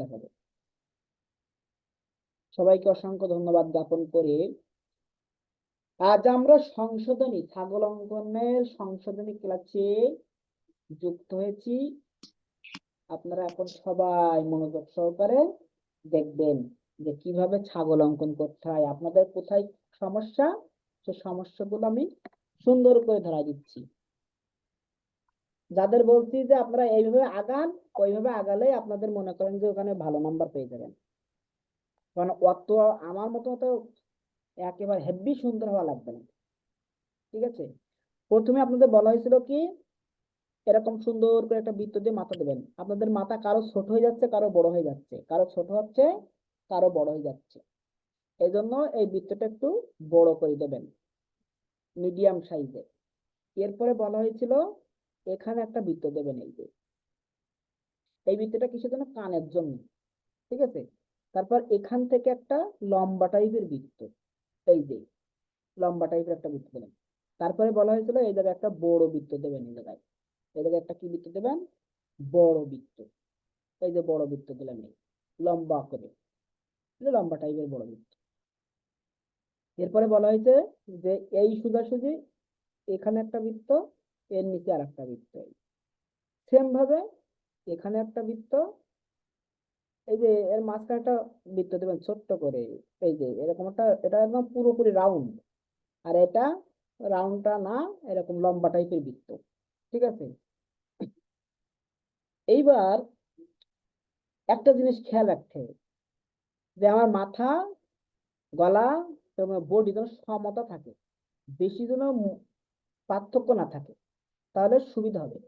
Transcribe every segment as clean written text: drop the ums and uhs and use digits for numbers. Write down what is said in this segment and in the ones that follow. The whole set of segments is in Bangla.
দেখাবো। সবাইকে অসংখ্য ধন্যবাদ জ্ঞাপন করে আজ আমরা সংশোধনী ছাগল অঙ্কনের সংশোধনী ক্লাসে যুক্ত হয়েছি। আপনারা এখন সবাই মনোযোগ সহকারে দেখবেন যে কিভাবে ছাগল অঙ্কন করতে হয়। আপনাদের কোথায় সমস্যা, সে সমস্যাগুলো আমি সুন্দর করে ধরা দিচ্ছি। যাদের বলছি যে আপনারা এইভাবে আগান, ওইভাবে আগালে আপনাদের মনে করেন যে ওখানে ভালো নাম্বার পেয়ে যাবেন। কারণ অত আমার মতো তো একেবারে হেভি সুন্দর হওয়া লাগবে না। ঠিক আছে, প্রথমে আপনাদের বলা হয়েছিল কি এরকম সুন্দর করে একটা বৃত্ত দিয়ে মাথা দেবেন। আপনাদের মাথা কারো ছোট হয়ে যাচ্ছে, কারো বড় হয়ে যাচ্ছে, কারো ছোট হচ্ছে, কারো বড় হয়ে যাচ্ছে। এই জন্য এই বৃত্তটা একটু বড় করে দেবেন, মিডিয়াম সাইজে। এরপরে বলা হয়েছিল এখানে একটা বৃত্ত দেবেন। এই বৃত্তটা কিসের জন্য? কানের জন্য। ঠিক আছে, তারপর এখান থেকে একটা লম্বা টাইপের বৃত্ত, এই যে লম্বা টাইপের একটা বৃত্ত দেবেন। তারপরে বলা হয়েছিল এই জায়গায় একটা বড় বৃত্ত দেবেন। এই জায়গায় একটা কি বৃত্ত দেবেন? বড় বৃত্ত। এই যে বড় বৃত্ত দিলেন, এই লম্বা করে, লম্বা টাইপের বড় বৃত্ত। এরপরে বলা হয়েছে যে এই সোজাসুজি এখানে একটা বৃত্ত, এর নিচে আর একটা বৃত্ত। সেম ভাবে এখানে একটা বৃত্ত, এই যে এর মাঝখানে একটা বৃত্ত দেবেন ছোট্ট করে। এই যে এরকম একটা, এটা একদম পুরোপুরি রাউন্ড, আর এটা রাউন্ডটা না, এরকম লম্বা টাইপের বৃত্ত। ঠিক আছে, এইবার একটা জিনিস খেয়াল রাখতে হবে যে আমার মাথা, গলা এবং বডি যেন সমতা থাকে, বেশি যেন পার্থক্য না থাকে, তাহলে সুবিধা হবে।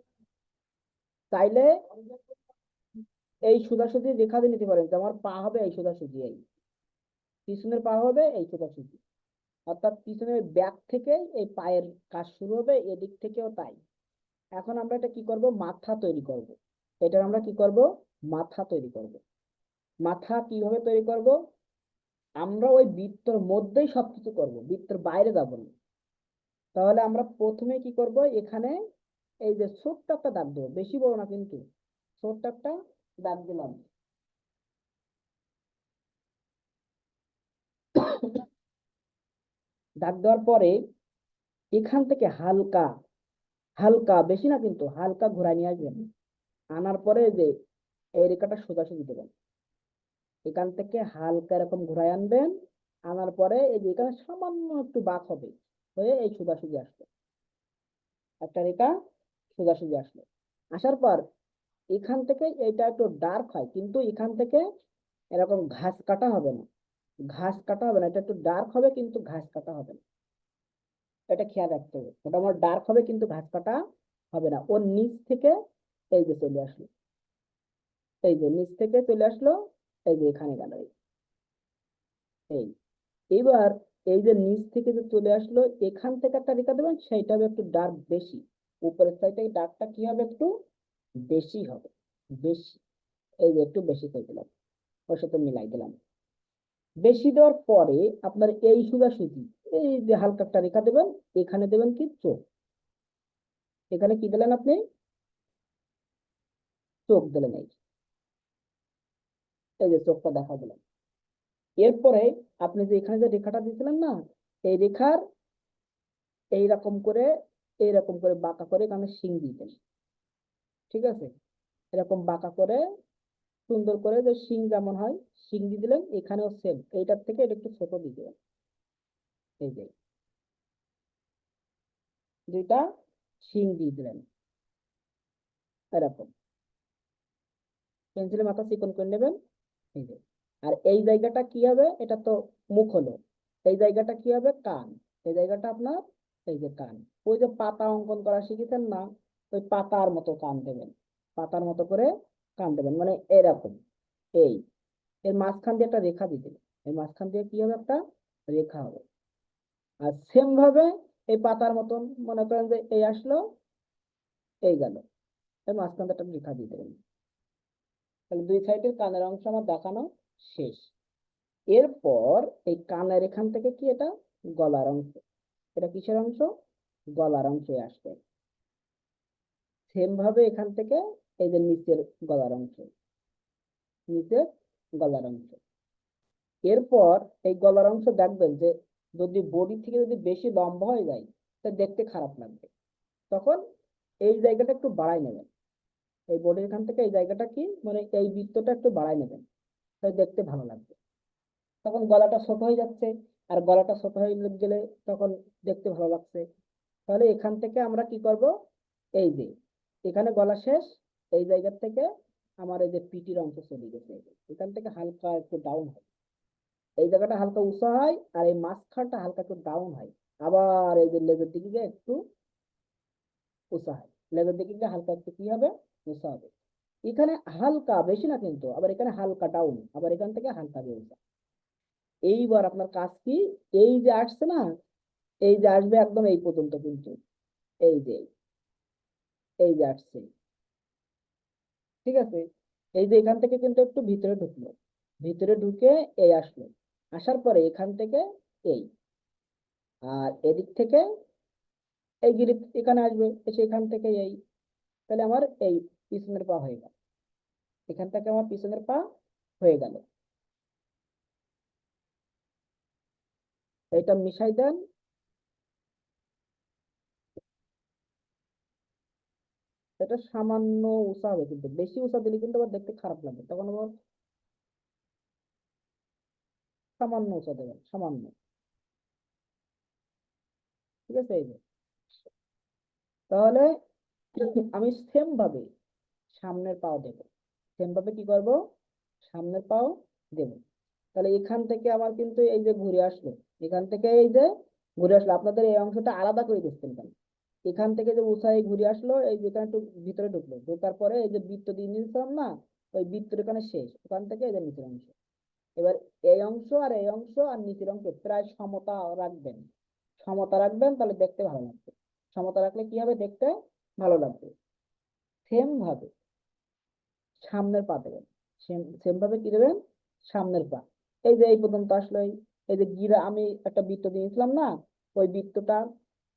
চাইলে এই সোজাসুজি রেখা দিয়ে নিতে পারেন যে আমার পা হবে এই সোজাসুজি, এই পিছনের পা হবে এই সোজাসুজি, অর্থাৎ পিছনের ব্যাক থেকে এই পায়ের কাজ শুরু হবে, এদিক থেকেও তাই। এখন আমরা এটা কি করব? মাথা তৈরি করব। এটা আমরা কি করব? মাথা তৈরি করব। মাথা কিভাবে তৈরি করব? আমরা ওই বৃত্তের মধ্যেই সবকিছু করব, বৃত্তের বাইরে যাব না। তাহলে আমরা প্রথমে কি করব? এখানে এই যে ছোট্ট একটা দাগ দেবো, বেশি বড় না কিন্তু, ছোট্ট একটা দাগ দিলাম। দাগ দেওয়ার পরে এখান থেকে হালকা হালকা, বেশি না কিন্তু, হালকা ঘোরা নিয়ে আসবেন। আনার পরে যে এই রেখাটা সোজাসুজি দেবেন, এখান থেকে হালকা এরকম ঘুরাই আনবেন। আনার পরে এই যে এখানে সামান্য একটু বাঁক হবে, হয়ে এই সোজাসুজি আসলো একটা রেখা, সোজাসুজি আসলো। আসার পর এখান থেকে এটা একটু ডার্ক হয়, কিন্তু এখান থেকে এরকম ঘাস কাটা হবে না, ঘাস কাটা হবে না, এটা একটু ডার্ক হবে কিন্তু ঘাস কাটা হবে না। এটা খেয়াল রাখতে হবে, ওটা আমার ডার্ক হবে কিন্তু ঘাস কাটা হবে না। ওর নিচ থেকে এই যে চলে আসলো, এই যে নিচ থেকে চলে আসলো, এই যে এখানে গেল এই। এবার এই যে নিচ থেকে যে চলে আসলো, এখান থেকে একটা রেখা দেবেন, সেইটা হবে একটু ডার্ক বেশি। উপরের সাইডে ডার্কটা কি হবে? একটু বেশি হবে, বেশি। এই যে একটু বেশি করে দিলাম, ওর সাথে মিলাই দিলাম। বেশি দেওয়ার পরে আপনার এই সোজাসুজি এই যে হালকা একটা রেখা দেবেন, এখানে দেবেন কি চোখ। এখানে কি দিলেন আপনি? চোখ দিলেন। এই যে চোখটা দেখা দিলেন। এরপরে আপনি যে এখানে যে রেখাটা দিয়েছিলেন না, এই রেখার এইরকম করে, এইরকম করে বাঁকা করে এখানে শিং দিতেন। ঠিক আছে, এরকম বাঁকা করে সুন্দর করে যে শিং যেমন হয়, শিং দিয়ে দিলেন। এখানেও সেম, এইটার থেকে এটা একটু ছোট দিয়ে দিলেন। এই যে দুইটা শিং দিয়ে দিলেন এরকম, পেন্সিলের মাথা চিকন করে নেবেন। এই যে, আর এই জায়গাটা কি হবে? এটা তো মুখ হলো, এই জায়গাটা কি হবে? কান। এই জায়গাটা আপনার এই যে কান। ওই যে পাতা অঙ্কন করা শিখেছেন না, ওই পাতার মতো কান দেবেন, পাতার মতো করে কান দেবেন, মানে এরকম। এই এর মাঝখান দিয়ে একটা রেখা দিতে, এর মাঝখান দিয়ে কি হবে? একটা রেখা হবে। আর সেম ভাবে এই পাতার মতন মনে করেন যে এই আসলো, এই গেল, এর মাঝখান দিয়ে একটা রেখা দিয়ে দেবেন। তাহলে দুই সাইডের কানের অংশ আমার দেখানো শেষ। এরপর এই কানের এখান থেকে কি এটা? গলার অংশ। এটা কিসের অংশ? গলার অংশে আসবে। সেম ভাবে এখান থেকে এই যে নিচের গলার অংশ, নিচের গলার অংশ। এরপর এই গলার অংশ দেখবেন যে যদি বডি থেকে যদি বেশি লম্বা হয়ে যায় তা দেখতে খারাপ লাগবে, তখন এই জায়গাটা একটু বাড়াই নেবেন। এই বডির এখান থেকে এই জায়গাটা কি মানে এই বৃত্তটা একটু বাড়াই নেবেন, তাই দেখতে ভালো লাগবে। তখন গলাটা ছোট হয়ে যাচ্ছে, আর গলাটা ছোট হয়ে গেলে তখন দেখতে ভালো লাগছে। তাহলে এখান থেকে আমরা কি করব, এই যে এখানে গলা শেষ, এই জায়গা থেকে আমার এই যে পিটির অংশ চলে গেছে, এখান থেকে হালকা একটু ডাউন হয়, এই জায়গাটা হালকা উঁচা হয়, আর এই মাঝখানটা হালকা একটু ডাউন হয়। আবার এই যে লেজের দিকে গিয়ে একটু উঁচা হয়, লেজের দিকে গিয়ে হালকা একটু কি হবে, উঁচা হবে। এখানে হালকা, বেশি না কিন্তু, আবার এখানে হালকা ডাউন, আবার এখান থেকে হালকা দিয়ে উঁচা। এইবার আপনার কাজ কি, এই যে আসছে না, এই যে আসবে একদম এই পর্যন্ত কিন্তু, এই যে এই যে আসছে, ঠিক আছে। এই যে এখান থেকে কিন্তু একটু ভিতরে ঢুকলো, ভিতরে ঢুকে এই আসলো, আসার পরে এখান থেকে এই, আর এদিক থেকে এই গিরি এখানে আসবে, এসে এখান থেকে এই, তাহলে আমার এই পিছনের পা হয়ে গেল, এখান থেকে আমার পিছনের পা হয়ে গেল। এটা মিশাই দেন, এটা সামান্য উঁচা হবে, কিন্তু বেশি উঁচা দিলে কিন্তু আবার দেখতে খারাপ লাগবে, তখন আবার সামান্য উঁচা দেবেন, সামান্য, ঠিক আছে। এই যে তাহলে আমি সেম ভাবে সামনের পাও দেব, সেম ভাবে কি করব, সামনের পাও দেব। তাহলে এখান থেকে আমার কিন্তু এই যে ঘুরে আসলো, এখান থেকে এই যে ঘুরে আসলো, আপনাদের এই অংশটা আলাদা করে দিচ্ছেন কেন, এখান থেকে যে উঁচাই ঘুরে আসলো, এই যেখানে একটু ভিতরে ঢুকলো, ঢোকার পরে এই যে বৃত্ত দিয়ে নিয়েছিলাম না, ওই বৃত্তের এখানে শেষ, ওখান থেকে এই যে নিচের অংশ। এবার এই অংশ আর এই অংশ আর নিচের অংশ প্রায় সমতা রাখবেন, সমতা রাখবেন, তাহলে দেখতে ভালো লাগবে। সমতা রাখলে কি হবে, দেখতে ভালো লাগবে। সেম ভাবে সামনের পা দেবেন, সেম সেম ভাবে কি দেবেন, সামনের পা। এই যে এই পর্যন্ত আসলো, এই যে গিরা আমি একটা বৃত্ত দিয়েছিলাম না, ওই বৃত্তটা,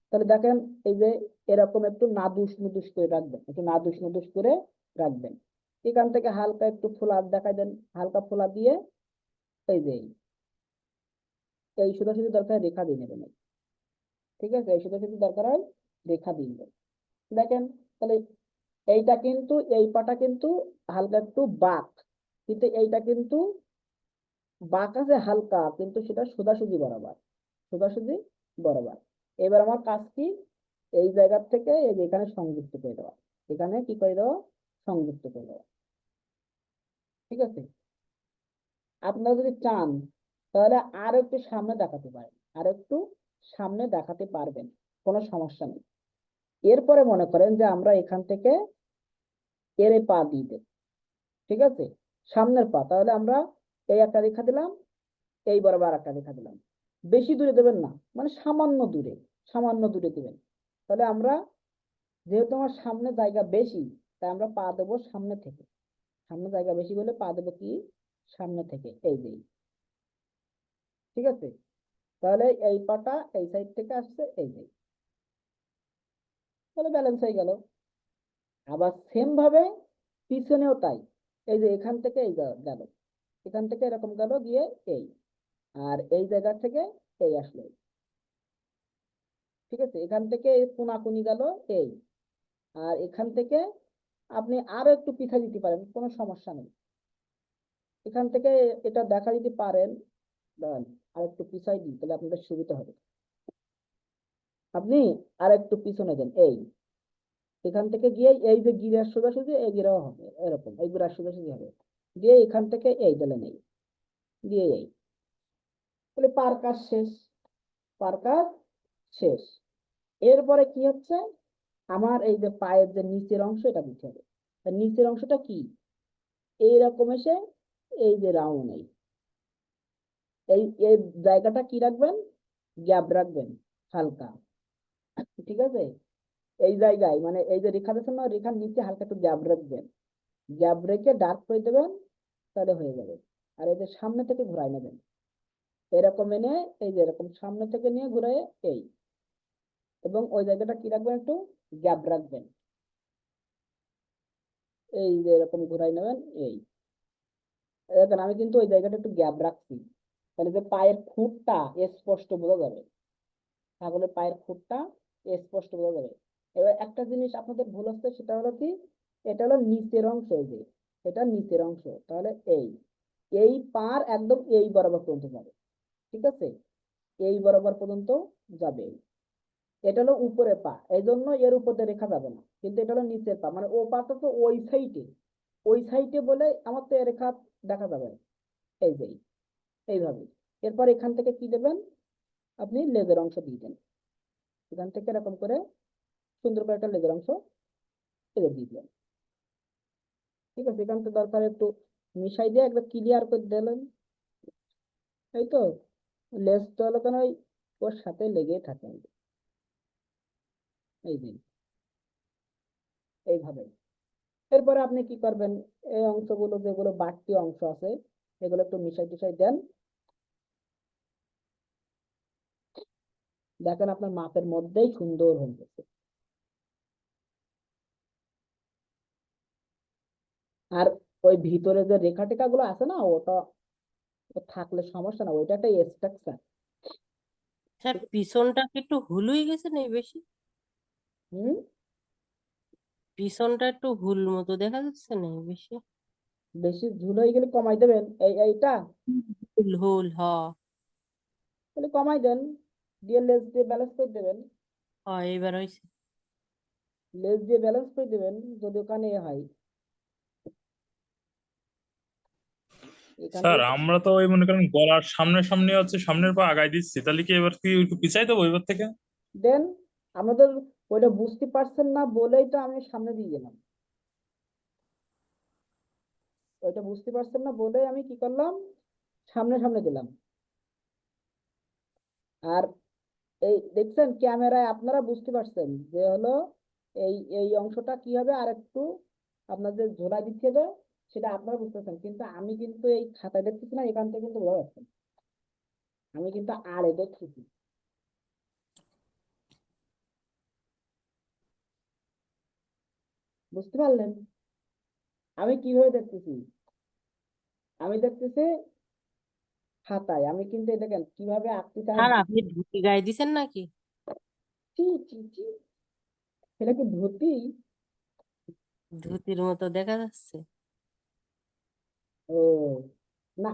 তাহলে দেখেন এই যে এরকম একটু নাদুস নুদুস করে রাখবেন, একটু নাদুস নুদুস করে রাখবেন। এখান থেকে হালকা একটু ফোলা দেখাই দেন, হালকা ফোলা দিয়ে এই যে এই সোজাসুজি দরকার রেখা দিয়ে নেবেন, ঠিক আছে, এই সোজাসুজি দরকার হয় রেখা দিয়ে নেবেন। দেখেন তাহলে এইটা কিন্তু, এই পাটা কিন্তু হালকা একটু বাঁক, কিন্তু এইটা কিন্তু বাঁক আছে হালকা, কিন্তু সেটা সোজাসুজি বরাবর, সোজাসুজি বরাবর। এবার আমার কাজ কি, এই জায়গা থেকে এই যে এখানে সংযুক্ত করে দেওয়া, এখানে কি করে দেওয়া, সংযুক্ত করে দেওয়া, ঠিক আছে। আপনারা যদি চান তাহলে আরো একটু সামনে দেখাতে পারেন, আরো একটু সামনে দেখাতে পারবেন, কোনো সমস্যা নেই। এরপরে মনে করেন যে আমরা এখান থেকে এর পা দিয়ে দেব, ঠিক আছে, সামনের পা, তাহলে আমরা এই একটা রেখা দিলাম, এই বরাবর একটা রেখা দিলাম, বেশি দূরে দেবেন না, মানে সামান্য দূরে, সামান্য দূরে দিবেন। তাহলে আমরা, যেহেতু আমার সামনে জায়গা বেশি, তাই আমরা পা দেবো সামনে থেকে, সামনে জায়গা বেশি বলে পা দেবো কি, সামনে থেকে, এই যে, ঠিক আছে। তাহলে এই পাটা এই সাইড থেকে আসছে, এই যে, তাহলে ব্যালেন্স হয়ে গেল। আবার সেম ভাবে পিছনেও তাই, এই যে এখান থেকে এই গেল, এখান থেকে এরকম গেল গিয়ে এই, আর এই জায়গা থেকে এই আসলো, ঠিক আছে, এখান থেকে এই কোনাকুনি গেল এই, আর এখান থেকে আপনি আরো একটু পিছাই দিতে পারেন, কোনো সমস্যা নেই। এখান থেকে এটা দেখা দিতে পারেন, দাঁড়ান আর একটু পিছাই দিই, তাহলে আপনাদের সুবিধা হবে। আপনি আর একটু পিছনে দেন, এই এখান থেকে গিয়ে এই যে গিরার সোজাসুজি এই গিরাও হবে, এরকম এই গিরার সোজাসুজি হবে, দিয়ে এখান থেকে এই দিলেন, এই দিয়ে এই, তাহলে পার কাজ শেষ, পার কাজ শেষ। এরপরে কি হচ্ছে, আমার এই যে পায়ের যে নিচের অংশ এটা দিতে হবে। তার নিচের অংশটা কি, এইরকম এসে এই যে রাউন্ড, এই এই জায়গাটা কি রাখবেন, গ্যাপ রাখবেন হালকা, ঠিক আছে। এই জায়গায় মানে এই যে রেখা দিচ্ছেন না, রেখার নিচে হালকা একটু গ্যাপ রাখবেন, গ্যাপ রেখে ডার্ক করে দেবেন, তাহলে হয়ে যাবে। আর এই যে সামনে থেকে ঘুরাই নেবেন, এরকম এনে এই যে এরকম সামনে থেকে নিয়ে ঘুরাই এই, এবং ওই জায়গাটা কি রাখবেন, একটু গ্যাপ রাখবেন, এই যে এরকম ঘুরাই নেবেন এই, দেখেন আমি কিন্তু ওই জায়গাটা একটু গ্যাপ রাখছি, তাহলে যে পায়ের খুঁটটা স্পষ্ট বোঝা যাবে, ছাগলের পায়ের খুঁটটা স্পষ্ট বোঝা যাবে। এবার একটা জিনিস আপনাদের ভুল হচ্ছে, সেটা হলো কি, এটা হলো নিচের অংশ, এই যে এটা নিচের অংশ, তাহলে এই এই পার একদম এই বরাবর পর্যন্ত যাবে, ঠিক আছে, এই বরাবর পর্যন্ত যাবে। এটা হলো উপরে পা, এই জন্য এর উপর দিয়ে রেখা যাবে না, কিন্তু এটা হলো নিচের পা, মানে ও পাটা তো ওই সাইডে বলে আমার তো এ রেখা দেখা যাবে না। এই যে এইভাবে। এরপর এখান থেকে কি দেবেন, আপনি লেজের অংশ দিয়ে দেন, এখান থেকে এরকম করে সুন্দর করে একটা লেজের অংশ এদের দিয়ে দিলেন, ঠিক আছে। এখান থেকে দরকার একটু মিশাই দিয়ে একবার ক্লিয়ার করে দিলেন, এই তো। লেজ তো হলো কেন ওর সাথে লেগে থাকে, এই যে এইভাবে। এরপরে আপনি কি করবেন, এই অংশগুলো যেগুলো বাড়তি অংশ আছে এগুলো একটু মিশাই টিশাই দেন, দেখেন আপনার মাপের মধ্যেই সুন্দর হয়ে গেছে। আর ওই ভিতরে যে রেখা টেখা গুলো আছে না, ওটা থাকলে সমস্যা না, ওইটা একটা স্ট্রাকচার। স্যার পিছনটা কি একটু হুল হয়ে গেছে না বেশি? হম, পিছনটা একটু হুল মতো দেখা যাচ্ছে না বেশি? বেশি ঝুল হয়ে গেলে কমাই দেবেন, এইটা হুল হুল হ। তাহলে কমাই দেন, দিয়ে লেজ দিয়ে ব্যালেন্স করে দেবেন, হয় এবার হয়েছে। লেজ দিয়ে ব্যালেন্স করে দেবেন, যদি ওখানে হয় এখান স্যার থেকে। আমরা তো ওই মনে করেন গলার সামনে সামনে হচ্ছে সামনের পা আগায় দিচ্ছি, তাহলে কি এবার কি একটু পিছাই দেবো এবার থেকে? দেন, আমাদের ওইটা বুঝতে পারছেন না বলেই তো আমি সামনে দিয়ে গেলাম, ওইটা বুঝতে পারছেন না বলেই আমি কি করলাম, সামনে সামনে দিলাম। আর এই দেখছেন ক্যামেরায় আপনারা বুঝতে পারছেন যে হলো এই এই অংশটা কি হবে, আর একটু আপনাদের ঝোলাই দিতে হবে, সেটা আপনারা বুঝতে পারছেন, কিন্তু আমি কিন্তু এই খাতায় দেখতেছি না, এখান থেকে কিন্তু বোঝা যাচ্ছে না। আমি কিন্তু আড়ে দেখতেছি, বুঝতে পারলেন আমি কিভাবে দেখতেছি, আমি দেখতেছি খাতায়, আমি কিন্তু এই দেখেন কিভাবে আঁকতেছি আমি। স্যার আপনি ধুতি গায়ে দিছেন নাকি? চি চি চি, সেটা কি ধুতি? ধুতির মতো দেখা যাচ্ছে। ও না,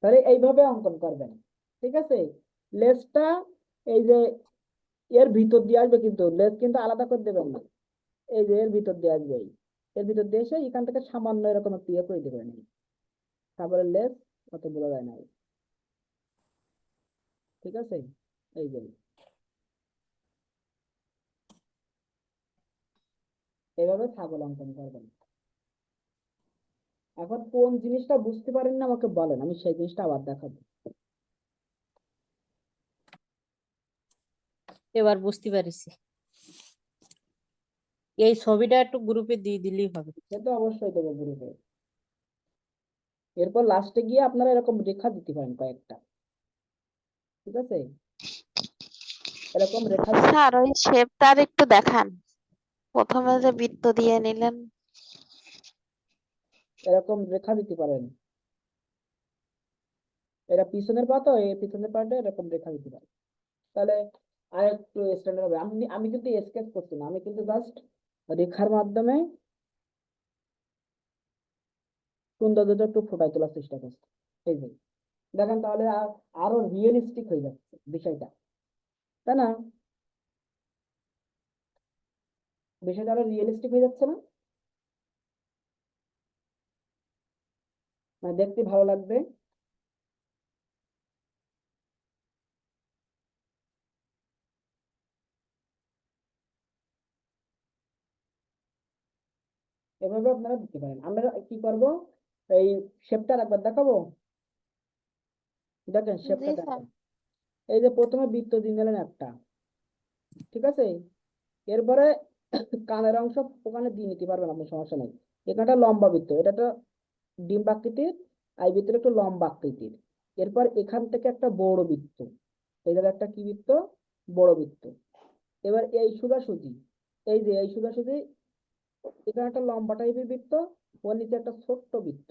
তাহলে এইভাবে অঙ্কন করবেন, ঠিক আছে। লেজটা এই যে এর ভিতর দিয়ে আসবে, কিন্তু লেজ কিন্তু আলাদা করে দেবেন না, এই যে এর ভিতর দিয়ে আসবে, এর ভিতর দিয়ে এসে এখান থেকে সামান্য এরকম একটু ইয়ে করে দেবেন, তারপরে লেজ অত বোঝা যায় না, ঠিক আছে। এই যে এইভাবে ছাগল অঙ্কন করবেন। এখন কোন জিনিসটা বুঝতে পারেন না আমাকে বলেন, আমি সেই জিনিসটা আবার দেখাবো। এবার বুঝতে পারছি। এই ছবিটা একটু গ্রুপে দিয়ে দিলেই হবে। সে তো অবশ্যই দেবো গ্রুপে। এরপর লাস্টে গিয়ে আপনারা এরকম রেখা দিতে পারেন কয়েকটা, ঠিক আছে, এরকম রেখা স্যার ওই শেপটা আর একটু দেখান, প্রথমে যে বৃত্ত দিয়ে নিলেন। এরকম রেখা দিতে পারেন, এটা পিছনের পা তো এই পিছনের পাটা এরকম রেখা দিতে পারেন, তাহলে আর একটু স্ট্যান্ডার্ড হবে। আমি আমি কিন্তু স্কেচ করছি না, আমি কিন্তু জাস্ট রেখার মাধ্যমে সৌন্দর্যটা একটু ফুটাই তোলার চেষ্টা করছি, এই যে দেখেন, তাহলে আরো রিয়েলিস্টিক হয়ে যাচ্ছে বিষয়টা, তাই না? বিষয়টা আরো রিয়েলিস্টিক হয়ে যাচ্ছে না, মানে দেখতে ভালো লাগবে। এভাবে আপনারা দিতে পারেন। আমরা কি করব, এই শেপটা একবার দেখাবো, দেখেন জি শেপটা স্যার। দেখেন। এই যে প্রথমে বৃত্ত দিয়ে নিলেন একটা, ঠিক আছে, এরপরে কানের অংশ ওখানে দিয়ে নিতে পারবেন আপনি, সমস্যা নেই। এখানটা লম্বা বৃত্ত, এটা একটা ডিম্ব আকৃতির, আর এই ভিতরে একটু লম্বা আকৃতির। এরপর এখান থেকে একটা বড় বৃত্ত, এই জায়গায় একটা কি বৃত্ত, বড় বৃত্ত। এবার এই সোজাসুজি, এই যে এই সোজাসুজি এখানে একটা লম্বা টাইপের বৃত্ত, ওর নিচে একটা ছোট্ট বৃত্ত,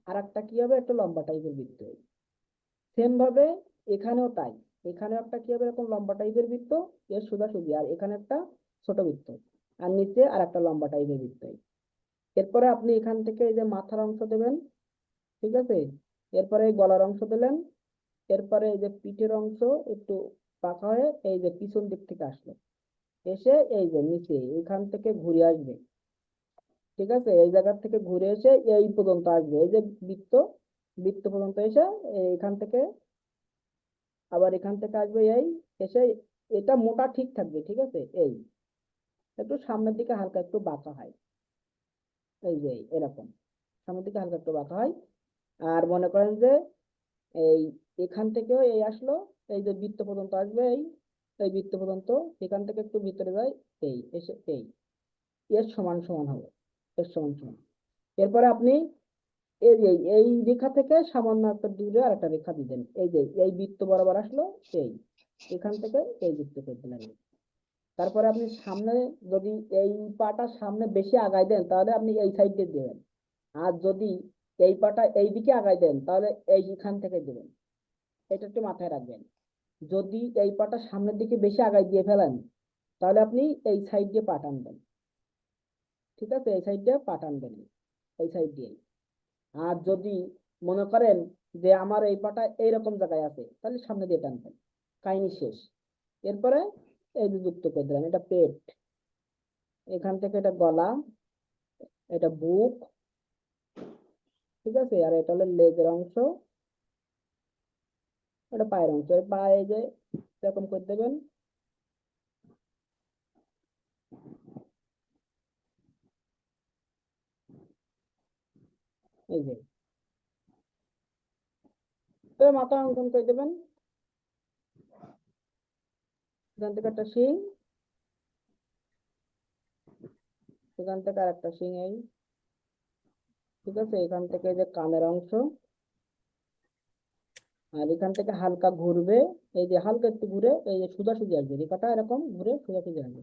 আর একটা কি হবে, একটা লম্বা টাইপের বৃত্ত। সেম ভাবে এখানেও তাই, এখানেও একটা কি হবে, এরকম লম্বা টাইপের বৃত্ত, এর সোজাসুজি, আর এখানে একটা ছোট বৃত্ত, আর নিচে আর একটা লম্বা টাইপের বৃত্ত। এরপরে আপনি এখান থেকে এই যে মাথার অংশ দেবেন, ঠিক আছে, এরপরে এই গলার অংশ দিলেন, এরপরে এই যে পিঠের অংশ একটু পাকা হয়ে এই যে পিছন দিক থেকে আসলো, এসে এই যে নিচে এখান থেকে ঘুরে আসবে, ঠিক আছে, এই জায়গা থেকে ঘুরে এসে এই পর্যন্ত আসবে, এই যে বৃত্ত, বৃত্ত পর্যন্ত এসে এখান থেকে আবার এখান থেকে আসবে এই, এসে এটা মোটা ঠিক থাকবে, ঠিক আছে, এই একটু সামনের দিকে হালকা একটু বাঁকা হয়, এই যে এরকম সামনের দিকে হালকা একটু বাঁকা হয়। আর মনে করেন যে এই এখান থেকেও এই আসলো, এই যে বৃত্ত পর্যন্ত আসবে, এই এই বৃত্ত পর্যন্ত, এখান থেকে একটু ভিতরে যায়, এই এসে এই এর সমান সমান হবে, এর সমান সমান। এরপরে আপনি এই যে এই রেখা থেকে সামান্য একটা দূরে আর একটা রেখা দিবেন, এই যে এই বৃত্ত বরাবর আসলো, এই এখান থেকে এই বৃত্ত করে দিলেন। তারপরে আপনি সামনে যদি এই পাটা সামনে বেশি আগায় দেন তাহলে আপনি এই সাইড দিয়ে দেবেন, আর যদি এই পাটা এই দিকে আগায় দেন তাহলে এইখান থেকে দেবেন, এটা একটু মাথায় রাখবেন। যদি এই পাটা সামনের দিকে বেশি আগায় দিয়ে ফেলেন তাহলে আপনি এই সাইড দিয়ে পা টানবেন, ঠিক আছে, এই সাইড দিয়ে পা টানবেন, এই সাইড দিয়ে। আর যদি মনে করেন যে আমার এই পাটা এইরকম জায়গায় আছে তাহলে সামনে দিয়ে টানবেন, কাহিনী শেষ। এরপরে এই যে যুক্ত করে দিলেন, এটা পেট, এখান থেকে এটা গলা, এটা বুক, ঠিক আছে, আর এটা হলো লেজের অংশ, এটা পায়ের অংশ, এই পা এই যে এরকম করে দেবেন, এই যে মাথা অঙ্কন করে দেবেন, এখান থেকে একটা শিং, এখান থেকে আর একটা শিং, এই ঠিক আছে, এখান থেকে এই যে কানের অংশ, আর এখান থেকে হালকা ঘুরবে, এই যে হালকা একটু ঘুরে এই যে সোজাসুজি আসবে, রেখাটা এরকম ঘুরে সোজাসুজি আসবে,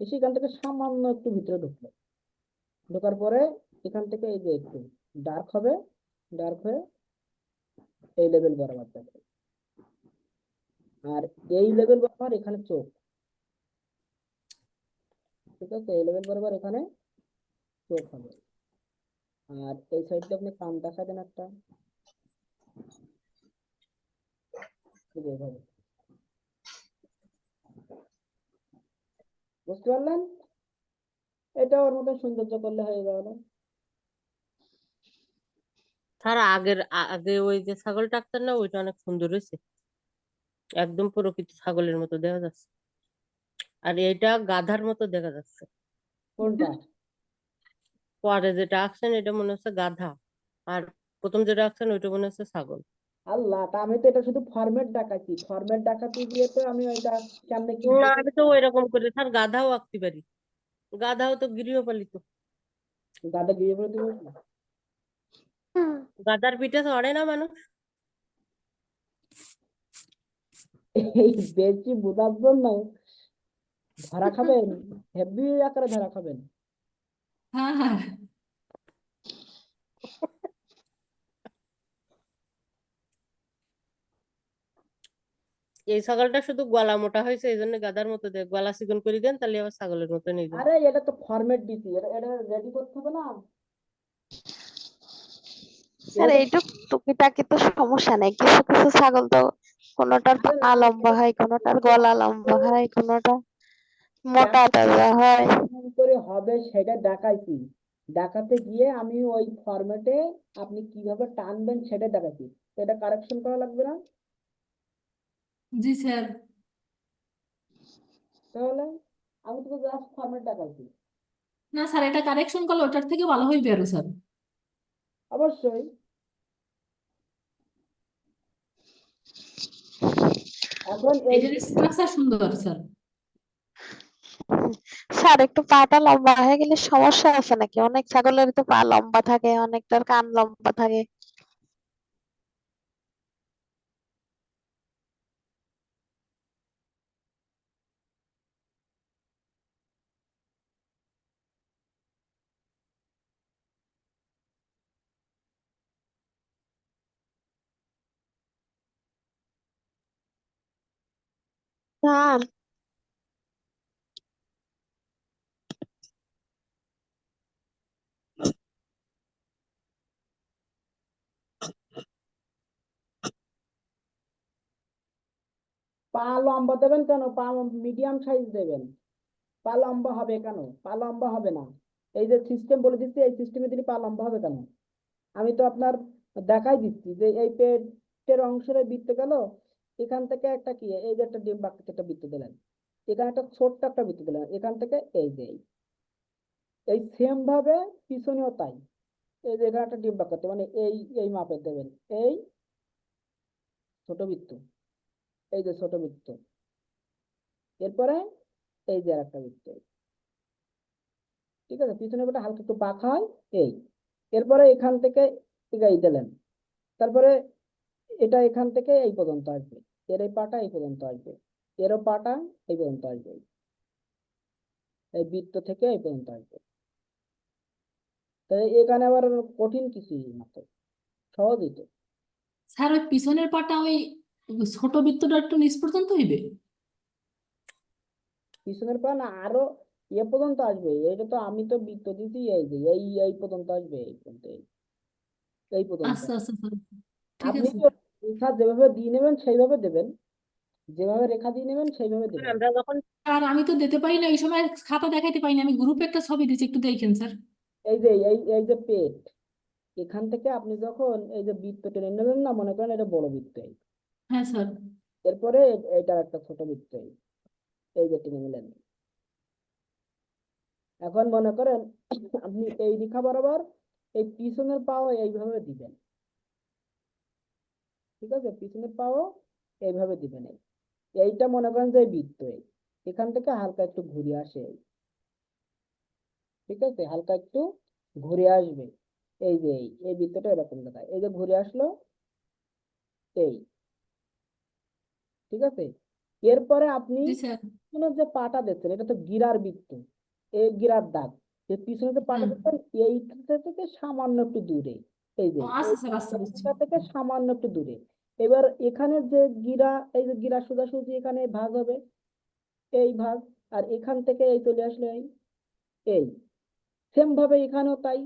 এসে এখান থেকে সামান্য একটু ভিতরে ঢুকলো, ঢোকার পরে এখান থেকে এই যে একটু ডার্ক হবে, ডার্ক হয়ে এই লেভেল বরাবর যাবে, আর এই লেভেল বরাবর এখানে চোখ, ঠিক আছে, এই লেভেল বরাবর এখানে চোখ হবে। আর এই সাইডে আপনি কান দেখা দেন একটা, এই যে এভাবে, বুঝতে পারলেন, এটা ওর মতো সৌন্দর্য করলে হয়ে গেল। তার আগে ওই যে ছাগলটা আঁকতেন না, ওইটা অনেক সুন্দর হয়েছে, একদম প্রকৃত ছাগলের মতো দেখা যাচ্ছে। আর এটা গাধার মতো দেখা যাচ্ছে। কোনটা? পরে যেটা আঁকছেন এটা মনে হচ্ছে গাধা, আর প্রথম যেটা আঁকছেন ওইটা মনে হচ্ছে ছাগল। আল্লাহ, তা আমি তো এটা শুধু ফরম্যাট দেখাচ্ছি, ফরম্যাট দেখাতে গিয়ে তো আমি ওইটা সামনে কি না, আমি তো ওইরকম করে তার গাধাও আঁকতে পারি, গাধাও তো গৃহপালিত। গাদা গিয়ে বলে দিব। হুম, গাধার পিঠে চড়ে না মানুষ। এই বেশি বোঝার জন্য ধরা খাবেন, হেভি আকারে ধরা খাবেন। হ্যাঁ হ্যাঁ এই ছাগলটা শুধু গলা মোটা হয়েছে এই জন্য গাধার মতো দেখ, গলা চিকন করে দেন তাহলে আবার ছাগলের মতো নিয়ে যান। আরে এটা তো ফরম্যাট দিছি, এটা এটা রেডি করতে হবে না, আর এটা এইটুক টুকিটাকি তো সমস্যা নেই, কিছু কিছু ছাগল তো কোনোটার আরে পা না, লম্বা হয়, কোনোটার গলা লম্বা হয়, কোনোটা মোটা কেমন তাজা হয়। কেমন করে হবে সেটা দেখাইছি, দেখাতে গিয়ে আমি ওই ফরম্যাটে আপনি কিভাবে টানবেন সেটা দেখাচ্ছি, তো এটা কারেকশন করা লাগবে না জি স্যার। তাহলে? আমি তো জাস্ট ফরম্যাট দেখাইছি। না স্যার, এটা কারেকশন করলে ওটার থেকে ভালো হইবে আরো স্যার। অবশ্যই। এখন এই এটার স্ট্রাকচার সুন্দর স্যার। স্যার একটু পাটা লম্বা হয়ে গেলে সমস্যা আছে নাকি? অনেক ছাগলের তো পা লম্বা থাকে, অনেকটার কান লম্বা থাকে। স্যার পা লম্বা দেবেন কেন? পা মিডিয়াম সাইজ দেবেন। পা লম্বা হবে কেন? পা লম্বা হবে না। এই যে সিস্টেম বলে দিচ্ছি, এই সিস্টেমে দিলে পা লম্বা হবে কেন? আমি তো আপনার দেখাই দিচ্ছি যে এই পেটের অংশের বৃত্ত গেল, এখান থেকে একটা কি, এই যে একটা ডিম বাক্সে একটা বৃত্ত দিলেন, এখানে একটা ছোট্ট একটা বৃত্ত দিলেন, এখান থেকে এই যে এই সেম ভাবে পিছনেও তাই। এই যে এখানে একটা ডিম বাক্স করতে মানে এই মাপের দেবেন, এই ছোট বৃত্ত, এই যে ছোট বৃত্ত, এরপরে এই যে আর একটা বৃত্ত, ঠিক আছে? পিছনে একটা হালকা একটু বাঁকা হয় এই, এরপরে এখান থেকে এগাই দিলেন, তারপরে এটা এখান থেকে এই পর্যন্ত আসবে, এর এই পাটা এই পর্যন্ত আসবে, এরও পাটা এই পর্যন্ত আসবে, এই বৃত্ত থেকে এই পর্যন্ত আসবে। তাই এখানে আবার কঠিন কিছুই না, তো সহজই তো। স্যার ওই পিছনের পাটা ওই ছোট বৃত্তটা একটু নিচ পর্যন্ত হইবে? পিছনের পা না, আরো এ পর্যন্ত আসবে, এটা তো আমি তো বৃত্ত দিচ্ছি, এই যে এই পর্যন্ত আসবে, এই পর্যন্ত এই পর্যন্ত। আচ্ছা আচ্ছা স্যার, ঠিক আপনি আছে। তো রেখা যেভাবে দিয়ে নেবেন সেইভাবে দেবেন, যেভাবে রেখা দিয়ে নেবেন সেইভাবে দেবেন। আমরা যখন আর আমি তো দিতে পারি না, ওই সময় খাতা দেখাইতে পারি না, আমি গ্রুপে একটা ছবি দিচ্ছি, একটু দেখেন স্যার। এই যে এই যে পেট, এখান থেকে আপনি যখন এই যে বৃত্ত টেনে নেবেন না, মনে করেন এটা বড় বৃত্ত, হ্যাঁ স্যার। এরপরে এটা একটা ছোট বৃত্ত, এই যে টেনে নিলেন। এখন মনে করেন আপনি এই রেখা বরাবর এই পিছনের পাও এইভাবে দিবেন, ঠিক আছে? পিছনের পাও এইভাবে দিবেন, এইটা মনে করেন যে বৃত্ত, এখান থেকে হালকা একটু ঘুরে আসে, ঠিক আছে? হালকা একটু ঘুরে আসবে, এই যে এই বৃত্তটা এরকম দেখায়, এই যে ঘুরে আসলো এই, ঠিক আছে? এরপরে আপনি জি স্যার। পিছনের যে পাটা দেখছেন, এটা তো গিরার বৃত্ত, এই গিরার দাগ, যে পিছনে যে পাটা হুম। দেখছেন এইটা থেকে সামান্য একটু দূরে, এই যে ও আচ্ছা স্যার, আচ্ছা বুঝছি। এইটা থেকে সামান্য একটু দূরে। এবার এখানে যে গিরা, এই যে গিরা সোজাসুজি এখানে ভাগ হবে, এই ভাগ, আর এখান থেকে এই চলে আসলো এই সেম ভাবে এখানেও তাই,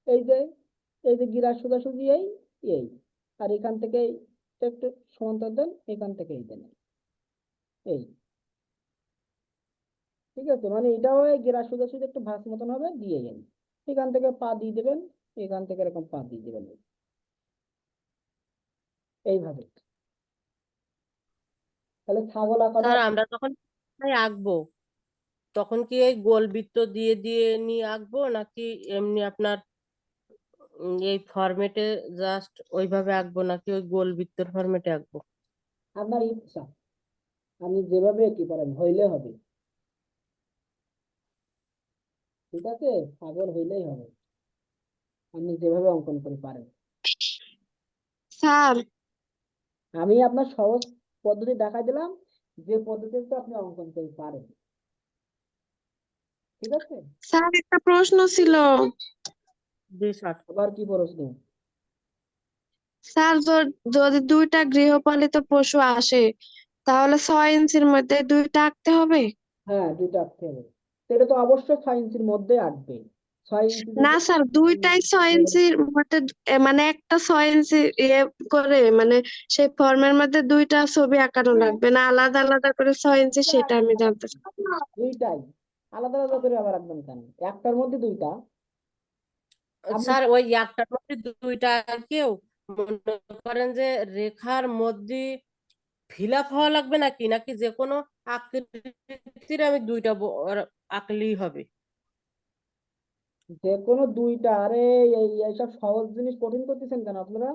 এই যে গিরা সোজাসুজি এই আর এখান থেকে একটু সমান্তর দেন, এখান থেকে এই দেন এই, ঠিক আছে? মানে এটাও এই গিরা সোজাসুজি একটু ভাঁজ মতন হবে, দিয়ে গেল, এখান থেকে পা দিয়ে দেবেন, এখান থেকে এরকম পা দিয়ে দেবেন, এইভাবে। তাহলে ছাগল আঁকানো। স্যার আমরা যখন আঁকবো তখন কি এই গোল বৃত্ত দিয়ে দিয়ে নিয়ে আঁকবো নাকি এমনি আপনার এই ফরম্যাটে জাস্ট ওইভাবে আঁকবো নাকি ওই গোল বৃত্তের ফরম্যাটে আঁকবো? আপনার ইচ্ছা, আপনি যেভাবে কি করেন হইলে হবে, ঠিক আছে? ছাগল হইলেই হবে, আপনি যেভাবে অঙ্কন করে পারেন। স্যার আমি আপনার সহজ পদ্ধতি দেখাই দিলাম, যে পদ্ধতিতে আপনি অঙ্কন করে পারেন, ঠিক আছে? স্যার একটা প্রশ্ন ছিল। জি স্যার। আবার কি প্রশ্ন? স্যার যদি দুইটা গৃহপালিত পশু আসে তাহলে 6 ইঞ্চির মধ্যে দুইটা আঁকতে হবে? হ্যাঁ, দুইটা আঁকতে হবে। তো এটা তো অবশ্যই 6 ইঞ্চির মধ্যে আঁকবে, 6 ইঞ্চি না যদি স্যার, দুইটাই 6 ইঞ্চির মধ্যে মানে একটা 6 ইঞ্চি করে মানে সেই ফর্মের মধ্যে দুইটা ছবি আঁকানো লাগবে না, আলাদা আলাদা করে 6 ইঞ্চি, সেটা আমি জানতে চাই। দুইটাই আলাদা আলাদা করে আবার রাখবেন কেন? একটার মধ্যে দুইটা আপনি। স্যার ওই একটার মধ্যে দুইটা কেউ মনে করেন যে রেখার মধ্যে ফিল আপ হওয়া লাগবে নাকি নাকি যে কোনো আকৃতির আমি দুইটা আঁকলেই হবে? যে কোনো দুইটা, আরে এইসব সহজ জিনিস কঠিন করতেছেন কেন আপনারা?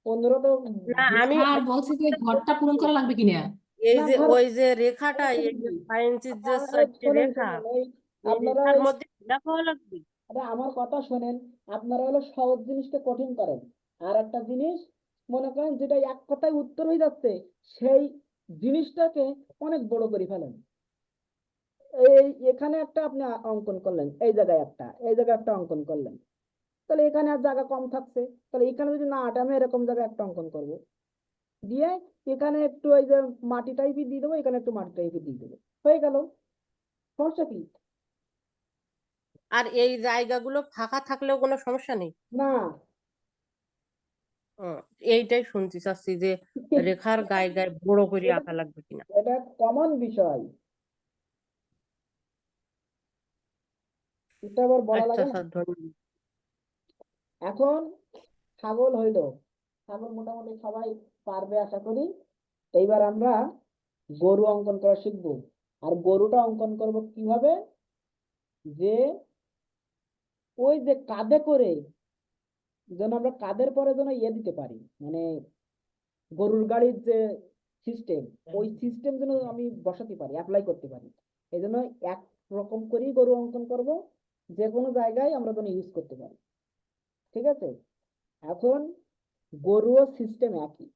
অন্যরা তো না আমি স্যার বলছি যে ঘরটা পূরণ করা লাগবে কিনা। এই না যে ঘর, ওই যে রেখাটা এই যে 6 ইঞ্চির যে চারটে শোনেন রেখা শোনেন, এই আপনারা রেখার মধ্যে ফিল আপ হওয়া লাগবে। আরে আমার কথা শোনেন, আপনারা হলো সহজ জিনিসটা কঠিন করেন, আর একটা জিনিস মনে করেন যেটা এক কথায় উত্তর হয়ে যাচ্ছে, সেই জিনিসটাকে অনেক বড় করে ফেলেন। এই এখানে একটা আপনি অঙ্কন করলেন, এই জায়গায় একটা, এই জায়গায় একটা অঙ্কন করলেন, তাহলে এখানে আর জায়গা কম থাকছে, তাহলে এখানে যদি না আটে আমি এরকম জায়গায় একটা অঙ্কন করবো, দিয়ে এখানে একটু ওই যে মাটি টাইপের দিয়ে দেবো, এখানে একটু মাটি টাইপের দিয়ে দেবো, হয়ে গেল। সমস্যা কি? আর এই জায়গাগুলো ফাঁকা থাকলেও কোনো সমস্যা নেই? না। হুম, এইটাই শুনতে চাচ্ছি যে রেখার গায়ে গায়ে বড় করে এটা আঁকা লাগবে কিনা। এটা কমন বিষয়, এটা আবার বলা আচ্ছা লাগে না। স্যার, ধন্যবাদ। এখন ছাগল হইলো, ছাগল মোটামুটি সবাই পারবে আশা করি। এইবার আমরা গরু অঙ্কন করা শিখবো। আর গরুটা অঙ্কন করব কিভাবে, যে ওই যে কাঁধে করে, যেন আমরা কাঁধের পরে যেন দিতে পারি, মানে গরুর গাড়ির যে সিস্টেম, ওই সিস্টেম যেন আমি বসাতে পারি, অ্যাপ্লাই করতে পারি। এই জন্য এক রকম করেই গরু অঙ্কন করব, যে কোনো জায়গায় আমরা যেন ইউজ করতে পারি। ঠিক আছে? এখন গরুও সিস্টেম একই,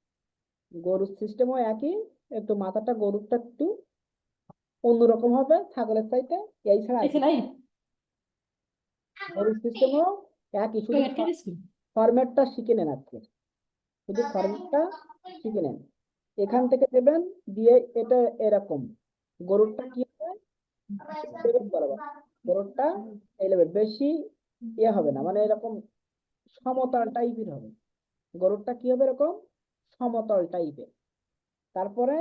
গরুর সিস্টেমও একই, একটু মাথাটা গরুরটা একটু অন্যরকম হবে ছাগলের চাইতে, এই ছাড়া আর দেখে কিছু নাই না। গরুর সিস্টেমও একই, শুধু প্যাকেট কেটেছি ফরম্যাটটা শিখে নেন আজকে, শুধু ফরম্যাটটা শিখে নেন। এখান থেকে দেবেন, দিয়ে এটা এরকম, গরুরটা কি হবে, লেবেল বরাবর, গরুরটা এই লেভেল, বেশি হবে না, মানে এরকম সমতল টাইপের হবে। গরুরটা কি হবে, এরকম সমতল টাইপের। তারপরে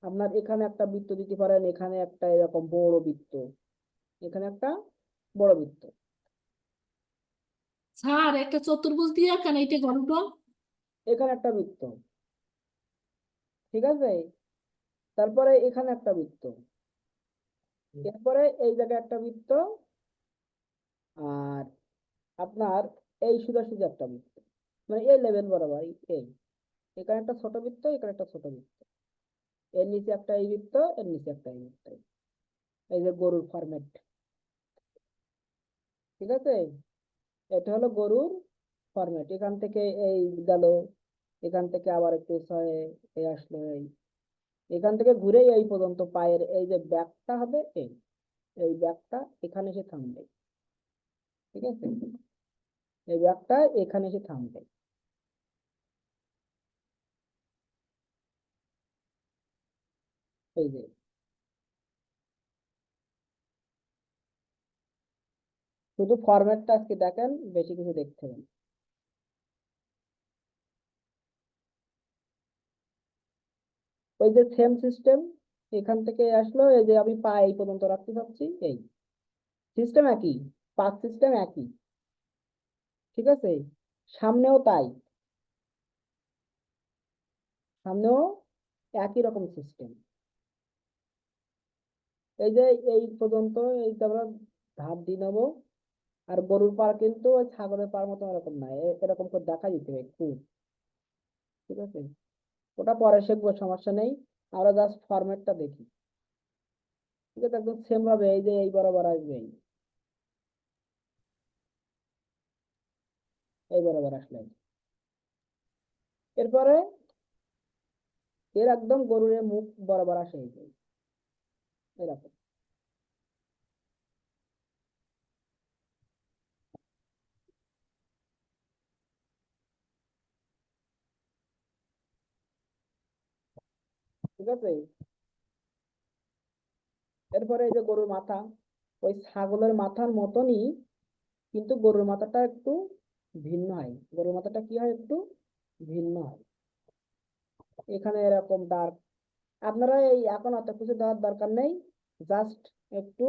আপনার এখানে একটা বৃত্ত দিতে পারেন, এখানে একটা এরকম বড় বৃত্ত, এখানে একটা বড় বৃত্ত, স্যার একটা চতুর্ভুজ দিয়ে আঁকান এইটা গরুটা। এখানে একটা বৃত্ত। ঠিক আছে? তারপরে এখানে একটা বৃত্ত, এরপরে এই জায়গায় একটা বৃত্ত, আর আপনার এই সোজাসুজি একটা বৃত্ত, মানে এই লেভেল বরাবর এই, এখানে একটা ছোট বৃত্ত, এখানে একটা ছোট বৃত্ত, এর নিচে একটা এই বৃত্ত, এর নিচে একটা এই বৃত্ত। এই যে গরুর ফরম্যাট। ঠিক আছে? এটা হলো গরুর ফরম্যাট। এখান থেকে এই গেল, এখান থেকে আবার একটু ছয়ে এই আসলো, এই এখান থেকে ঘুরে এই পর্যন্ত পায়ের এই যে ব্যাকটা হবে, এই ব্যাকটা এখানে এসে থামবে। ঠিক আছে? এই ব্যাকটা এখানে এসে থামবে। এই যে শুধু ফরম্যাটটা আজকে দেখেন, বেশি কিছু দেখতে হবে না। ওই যে সেম সিস্টেম, এখান থেকে আসলো, এই যে আমি পা এই পর্যন্ত রাখতে চাচ্ছি, এই সিস্টেম একই, পাঁচ সিস্টেম একই। ঠিক আছে? সামনেও তাই, সামনেও একই রকম সিস্টেম। এই যে এই পর্যন্ত এইটা আমরা ধাপ দিয়ে নেবো। আর গরুর পাড় কিন্তু ওই ছাগলের পাড় মতো এরকম না, এরকম করে দেখা দিতে হবে একটু। ঠিক আছে? ওটা পরে শিখবো, সমস্যা নেই, আমরা জাস্ট ফরম্যাটটা দেখি। ঠিক আছে? একদম সেম ভাবে এই যে এই বরাবর আসবে, এই বরাবর আসলে, এরপরে এর একদম গরুর মুখ বরাবর আসে, এই যে এরকম। ঠিক আছে? এরপরে এই যে গরুর মাথা, ওই ছাগলের মাথার মতনই, কিন্তু গরুর মাথাটা একটু ভিন্ন হয়, গরুর মাথাটা কি হয়, একটু ভিন্ন হয়। এখানে এরকম ডার্ক, আপনারা এই এখন অত কিছু দেওয়ার দরকার নেই, জাস্ট একটু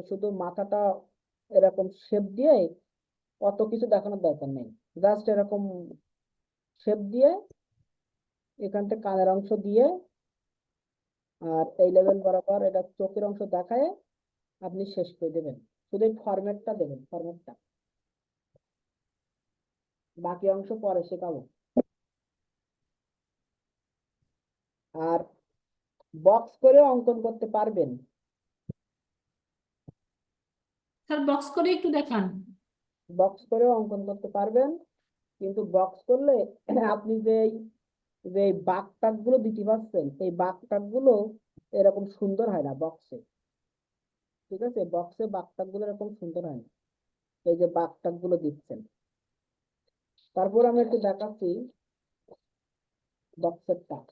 শুধু মাথাটা এরকম শেপ দিয়ে, অত কিছু দেখানোর দরকার নেই, জাস্ট এরকম শেপ দিয়ে, এখান থেকে কানের অংশ দিয়ে, আর এই লেভেল বরাবর এটা চোখের অংশ দেখায় আপনি শেষ করে দেবেন। শুধু এই ফরম্যাটটা দেবেন, ফরম্যাটটা, বাকি অংশ পরে শেখাবো। আর বক্স করে অঙ্কন করতে পারবেন, স্যার বক্স করে একটু দেখান। বক্স করেও অঙ্কন করতে পারবেন, কিন্তু বক্স করলে আপনি যে যে বাঁক টাক গুলো দিতে পারছেন, এই বাঁক টাক গুলো এরকম সুন্দর হয় না বক্সে। ঠিক আছে? বক্সে বাঁক টাক গুলো এরকম সুন্দর হয় না, এই যে বাঁক টাক গুলো দিচ্ছেন। তারপর আমি একটু দেখাচ্ছি, ডক্সের টাক,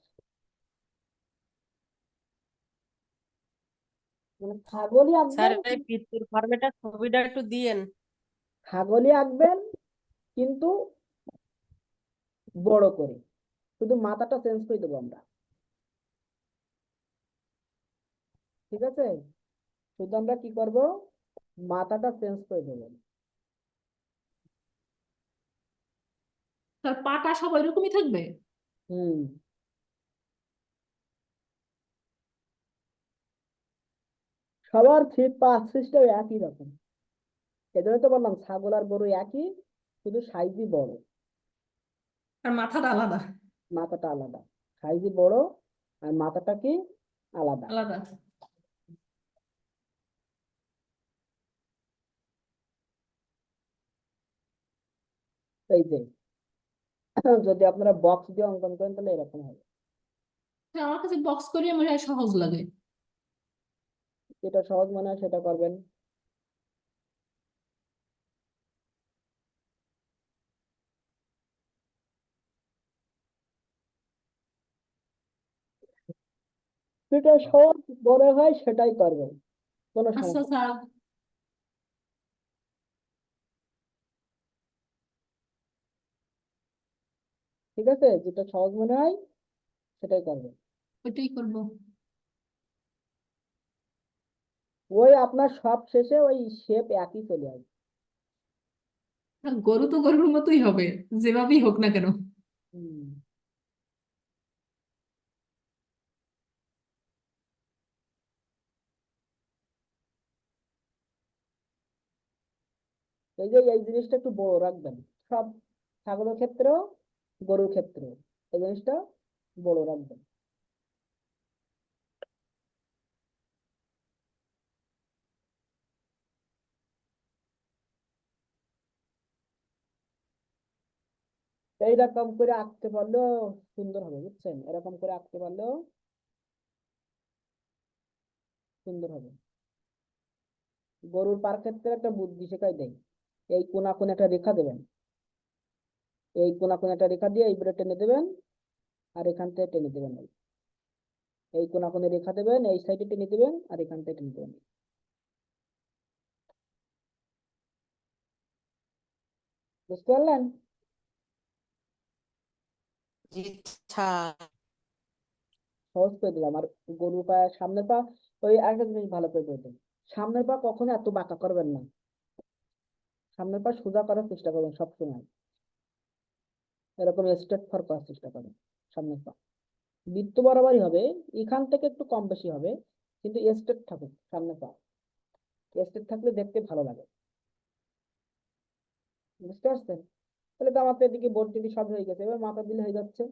মানে ছাগলই স্যার আঁকবেন, এই পিত্তুর ফর্মেটার ছবিটা একটু দিয়েন। ছাগলই আঁকবেন কিন্তু বড় করে, শুধু মাথাটা চেঞ্জ করে দেবো আমরা, ঠিক আছে? শুধু আমরা কি করব, মাথাটা চেঞ্জ করে দেবো। তার পাটা সব ওইরকমই থাকবে? হুম, সবার পা সিস্টেম একই রকম, এজন্য তো বললাম ছাগল আর গরু একই, শুধু সাইজই বড়, আর মাথাটা আলাদা? মাথাটা আলাদা, সাইজই বড় আর মাথাটা কি আলাদা। আলাদা। এই যে যদি আপনারা বক্স দিয়ে অঙ্কন করেন তাহলে এরকম হবে। হ্যাঁ, আমার কাছে বক্স করিয়ে মনে হয় সহজ লাগে। যেটা সহজ মনে হয় সেটা করবেন। যেটা সহজ মনে হয় সেটাই করবেন, কোনো আচ্ছা সমস্যা নেই। স্যার। ঠিক আছে, যেটা সহজ মনে হয় সেটাই করবেন। ওইটাই করবো। ওই আপনার সব শেষে ওই শেপ একই চলে আসবে। আর গরু তো গরুর মতোই হবে, যেভাবেই হোক না কেন। হুম, এই যে এই জিনিসটা একটু বড় রাখবেন, সব ছাগলের ক্ষেত্রেও গরুর ক্ষেত্রেও এই জিনিসটা বড় রাখবেন। এইরকম করে আঁকতে পারলেও সুন্দর হবে, বুঝছেন? এরকম করে আঁকতে পারলেও সুন্দর হবে। গরুর পার ক্ষেত্রে একটা বুদ্ধি শেখাই দেয়, এই কোনা কোনে একটা রেখা দেবেন, এই কোনা কোনে একটা রেখা দিয়ে এইবারে টেনে দেবেন, আর এখান থেকে টেনে দেবেন, এই কোনা কোনে রেখা দেবেন, এই সাইডে টেনে দেবেন, আর এখান থেকে টেনে দেবেন। বুঝতে পারলেন? জি স্যার। সহজ করে দিলাম। আর গরুর পা, সামনের পা, ওই আরেকটা জিনিস ভালো করে বলতেন, সামনের পা কখনো এত বাঁকা করবেন না, সামনের পা সোজা করার চেষ্টা করবেন সবসময়, এরকম স্ট্রেট ফর করার চেষ্টা করবেন। সামনের পা বৃত্ত বরাবরই হবে, এখান থেকে একটু কম বেশি হবে, কিন্তু স্ট্রেট থাকুক সামনের পা, স্ট্রেট থাকলে দেখতে ভালো লাগে। বুঝতে পারছেন? তাহলে তো আমার তো এদিকে বোর্ড টিডি সব হয়ে গেছে, এবার মাথা দিলে হয়ে যাচ্ছে।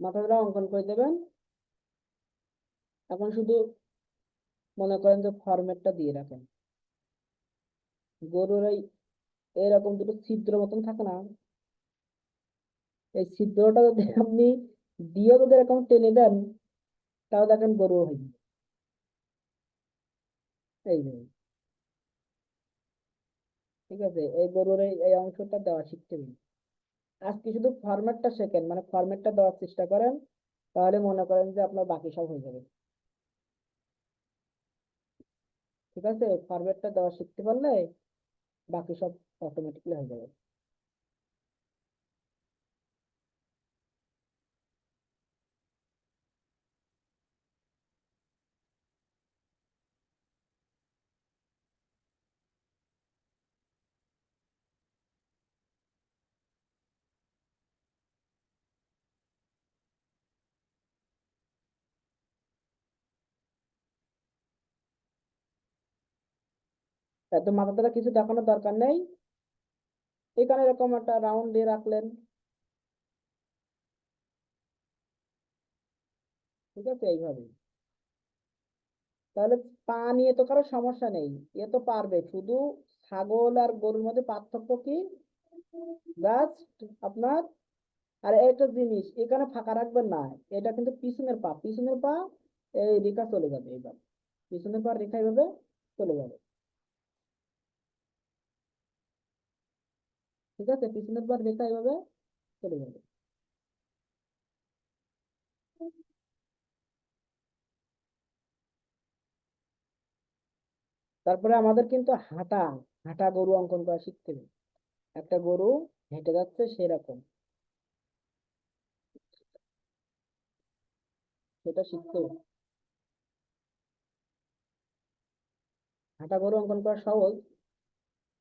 মাথা ধরে অঙ্কন করে দেবেন। এখন শুধু মনে করেন যে ফরম্যাটটা দিয়ে রাখেন, গরুর এই এরকম দুটো ছিদ্র মতন থাকে না, এই ছিদ্রটা যদি আপনি দিয়ে যদি এরকম টেনে দেন, তাও দেখেন গরু হয়ে যাবে। এই যে, ঠিক আছে, এই গরুর এই অংশটা দেওয়া শিখতে হবে। আজকে শুধু ফরম্যাটটা শেখেন, মানে ফরম্যাটটা দেওয়ার চেষ্টা করেন, তাহলে মনে করেন যে আপনার বাকি সব হয়ে যাবে। ঠিক আছে, ফরম্যাটটা দেওয়া শিখতে পারলে বাকি সব অটোমেটিকলি হয়ে যাবে। এত মাথা দ্বারা কিছু দেখানোর দরকার নেই, এখানে এরকম একটা রাউন্ড দিয়ে রাখলেন, ঠিক আছে, এইভাবে। তাহলে পা নিয়ে তো কারো সমস্যা নেই, এ তো পারবে। শুধু ছাগল আর গরুর মধ্যে পার্থক্য কি, জাস্ট আপনার, আর একটা জিনিস এখানে ফাঁকা রাখবেন না, এটা কিন্তু পিছনের পা, পিছনের পা এই রেখা চলে যাবে এবার, পিছনের পর রেখা এইভাবে চলে যাবে, ঠিক আছে? পিছনের পর রেখা এইভাবে চলে যাবে। তারপরে আমাদের কিন্তু হাঁটা হাঁটা গরু অঙ্কন করা শিখতে হবে। একটা গরু হেঁটে যাচ্ছে সেরকম, সেটা শিখতে হবে। হাঁটা গরু অঙ্কন করা সহজ,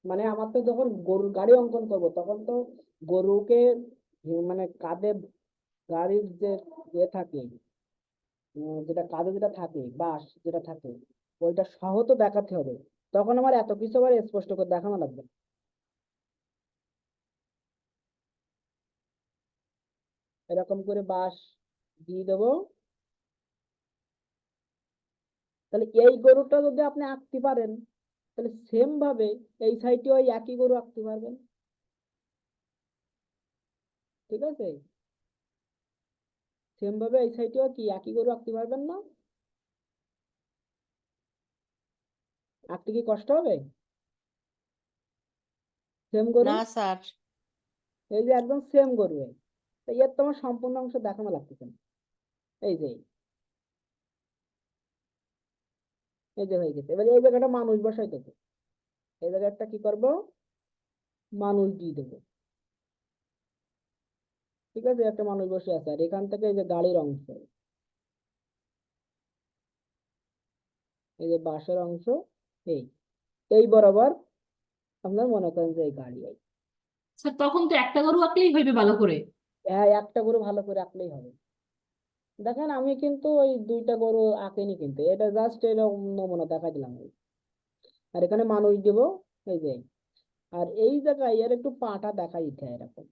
মানে আমার তো যখন গরুর গাড়ি অঙ্কন করব তখন তো গরুকে মানে কাঁধে গাড়ির যে ইয়ে থাকে, যেটা কাঁধে যেটা থাকে বাঁশ যেটা থাকে, ওইটা সহ তো দেখাতে হবে। তখন আমার এত কিছু আবার স্পষ্ট করে দেখানো লাগবে না। এরকম করে বাঁশ দিয়ে দেবো। তাহলে এই গরুটা যদি আপনি আঁকতে পারেন, তাহলে সেম ভাবে এই সাইডে ওই একই গরু আঁকতে পারবেন, ঠিক আছে? সেম ভাবে এই সাইডেও কি একই গরু আঁকতে পারবেন না? আঁকতে কি কষ্ট হবে? সেম গরু, না স্যার, এই যে একদম সেম গরু, তো এর তোমার সম্পূর্ণ অংশ দেখানো লাগতেছে না। এই যে এই যে হয়ে গেছে। এবার এই জায়গাটা মানুষ বসাই দেবো, এই জায়গাটা কি করব, মানুষ দিয়ে দেবো, ঠিক আছে? একটা মানুষ বসে আছে, আর এখান থেকে এই যে গাড়ির অংশ, এই যে বাঁশের অংশ, এই এই বরাবর আপনার মনে করেন যে এই গাড়ি, এই স্যার তখন তো একটা গরু আঁকলেই হইবে ভালো করে। হ্যাঁ একটা গরু ভালো করে আঁকলেই হবে। দেখেন আমি কিন্তু ওই দুইটা গরু আঁকিনি, কিন্তু এটা জাস্ট এরকম নমুনা দেখা দিলাম। আর এখানে মানুষ দেব, এই যে। আর এই জায়গায় এর একটু পাটা দেখা দিতে হয়, এরকম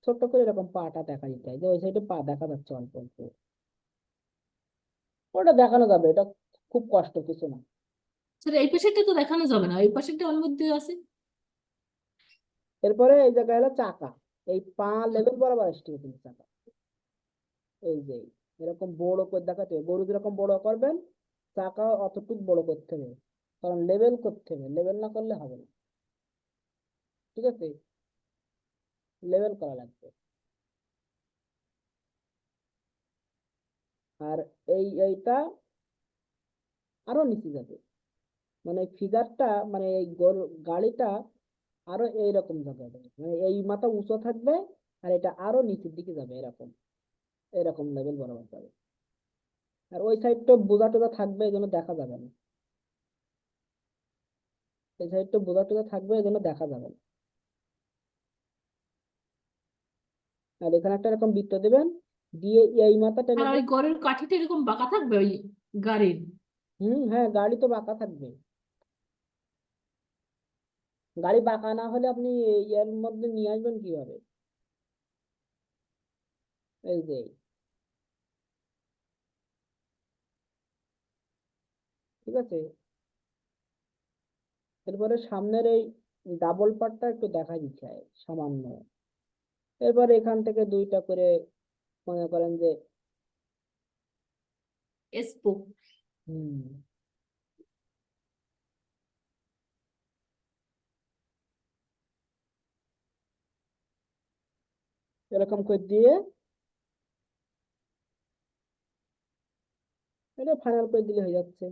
ছোট্ট করে এরকম পাটা দেখা দিতে হয়, যে ওই সাইডে পা দেখা যাচ্ছে অল্প অল্প, ওটা দেখানো যাবে, এটা খুব কষ্ট কিছু না। স্যার এই পাশেরটা তো দেখানো যাবে না, এই পাশেরটা ওর মধ্যে আছে। এরপরে এই জায়গায় হলো চাকা, এই পা লেভেল বরাবর আসছে কিন্তু চাকা, এই যে এরকম বড় করে দেখাতে হবে। গরু যেরকম বড় করবেন, চাকা অতটুকু বড় করতে হবে, কারণ লেভেল করতে হবে, লেভেল না করলে হবে না, ঠিক আছে? লেভেল করা লাগবে। আর এইটা আরো নিচে যাবে, মানে ফিগারটা, মানে এই গরু গাড়িটা আরো এইরকম যাবে, মানে এই মাথা উঁচু থাকবে, আর এটা আরো নিচের দিকে যাবে, এরকম এরকম লেভেল বরাবর যাবে। আর ওই সাইডটা বোঝা টোজা থাকবে, এই জন্য দেখা যাবে না। এই সাইডটা বোঝা টোজা থাকবে, এই জন্য দেখা যাবে না। আর এখানে একটা এরকম বৃত্ত দেবেন, দিয়ে এই মাথা টেনে আর ওই দেন। গড়ের কাঠিটা এরকম বাঁকা থাকবে ওই গাড়ির। হ্যাঁ গাড়ি তো বাঁকা থাকবে। গাড়ি বাঁকা না হলে আপনি এর মধ্যে নিয়ে আসবেন কিভাবে? এই যে, ঠিক আছে? এরপরে সামনের এই ডাবল পার্টটা একটু দেখা দিচ্ছে সামান্য। এরপর এখান থেকে দুইটা করে মনে করেন যে, এসপো। হুম, এরকম করে দিয়ে এটা ফাইনাল করে দিলে হয়ে যাচ্ছে।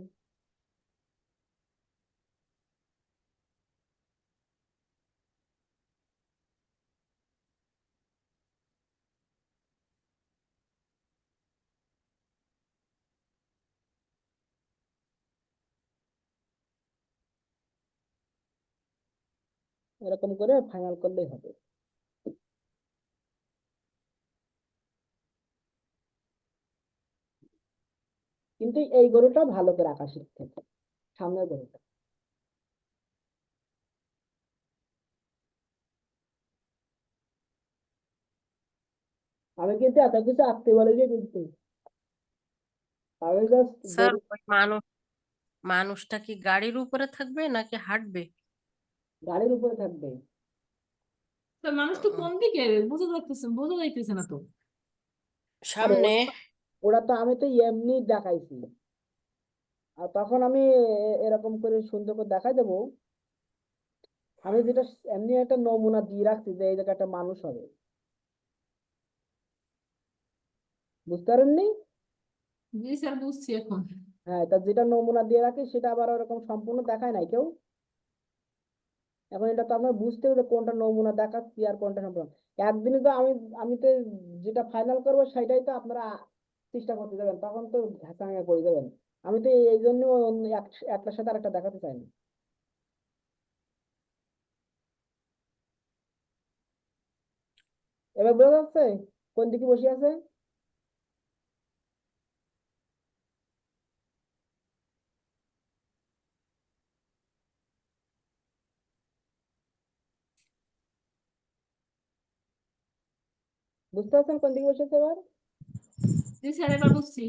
এরকম করে ফাইনাল করলেই হবে। কিন্তু এই গরুটা ভালো করে আঁকা শিখতে হবে, সামনের গরুটা। আমি কিন্তু এত কিছু আঁকতে বলিনি, কিন্তু আমি জাস্ট স্যার ওই মানুষটা কি গাড়ির উপরে থাকবে নাকি হাঁটবে? গাড়ির উপরে থাকবে। তো মানুষ তো কোন দিকে বোঝা যাইতেছে না তো। আর সামনে। ওরা তো আমি তো এমনি দেখাইছি, আর তখন আমি এরকম করে সুন্দর করে দেখাই দেবো। আমি যেটা এমনি একটা নমুনা দিয়ে রাখছি যে এই জায়গায় একটা মানুষ হবে, বুঝতে পারেননি? জি স্যার, বুঝছি এখন। হ্যাঁ, তা যেটা নমুনা দিয়ে রাখি সেটা আবার ওরকম সম্পূর্ণ দেখায় নাই কেউ। এখন এটা তো আপনার বুঝতে হবে কোনটা নমুনা দেখাচ্ছি আর কোনটা সম্পূর্ণ। একদিনে তো আমি তো যেটা ফাইনাল করবো সেটাই তো আপনারা চেষ্টা করতে যাবেন, তখন তো ঘাসাঙে পড়ে যাবেন। আমি তো এই জন্য অন্য একটার সাথে আরেকটা দেখাতে চাই না। এবার বোঝা যাচ্ছে কোন দিকে বসে আছে? বুঝতে পারছেন কোন দিকে বসে আছে এবার? জি স্যার, এবার বুঝছি।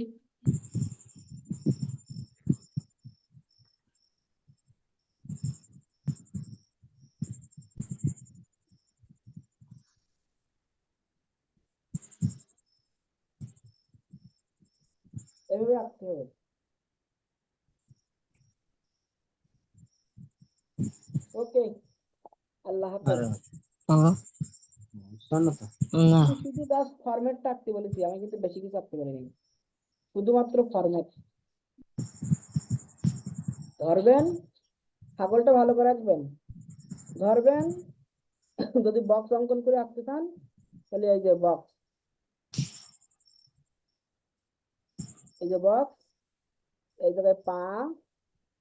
এভাবে রাখতে হবে। ওকে, আল্লাহ হাফেজ। আমি শুধু জাস্ট ফরম্যাটটা আঁকতে বলেছি, আমি কিন্তু বেশি কিছু আঁকতে বলিনি, শুধুমাত্র ফরম্যাট। ধরবেন, ছাগলটা ভালো করে আঁকবেন। ধরবেন, যদি বক্স অঙ্কন করে আঁকতে চান তাহলে এই যে বক্স, এই যে বক্স, এই জায়গায় পা,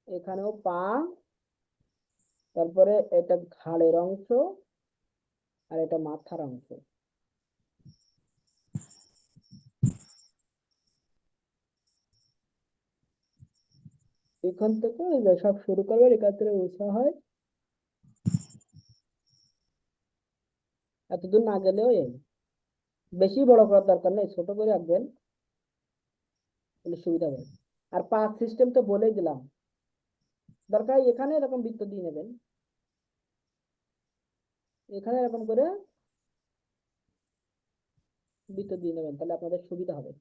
এখানেও পা, তারপরে এটা ঘাড়ের অংশ আর এটা মাথার অংশ। এখান থেকে এই যে সব শুরু করবেন, এখান থেকে উঁচা হয়, এতদূর না গেলেও এই বেশি বড় করার দরকার নেই, ছোট করে আঁকবেন তাহলে সুবিধা হবে। আর পাঁচ সিস্টেম তো বলেই দিলাম, দরকার হয় এখানে এরকম বৃত্ত দিয়ে নেবেন, এখানে এরকম করে বৃত্ত দিয়ে নেবেন, তাহলে আপনাদের সুবিধা হবে।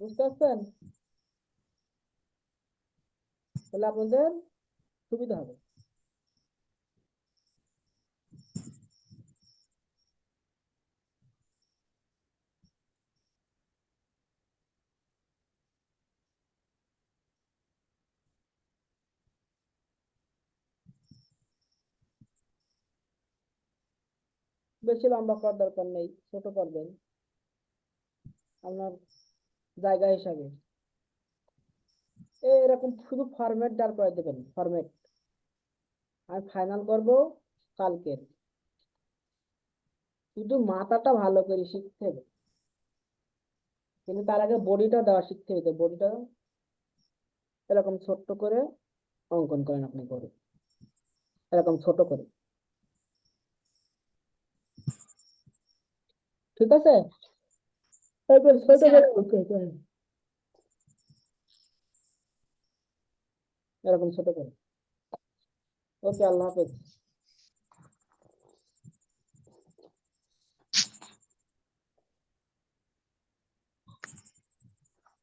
বুঝতে পারছেন? তাহলে আপনাদের সুবিধা হবে। বেশি লম্বা করার দরকার নেই, ছোট করবেন আপনার জায়গা হিসাবে। এরকম শুধু ফরম্যাট দাঁড় করে দেবেন, ফরম্যাট। আমি ফাইনাল করব কালকের, শুধু মাথাটা ভালো করে শিখতে হবে, কিন্তু তার আগে বডিটা দেওয়া শিখতে হবে। বডিটা এরকম ছোট্ট করে অঙ্কন করেন আপনি, করে এরকম ছোট করে, ঠিক আছে? তারপর ছোট স্যার, করে অঙ্কন করেন, এরকম ছোট করে। ওকে, আল্লাহ হাফেজ।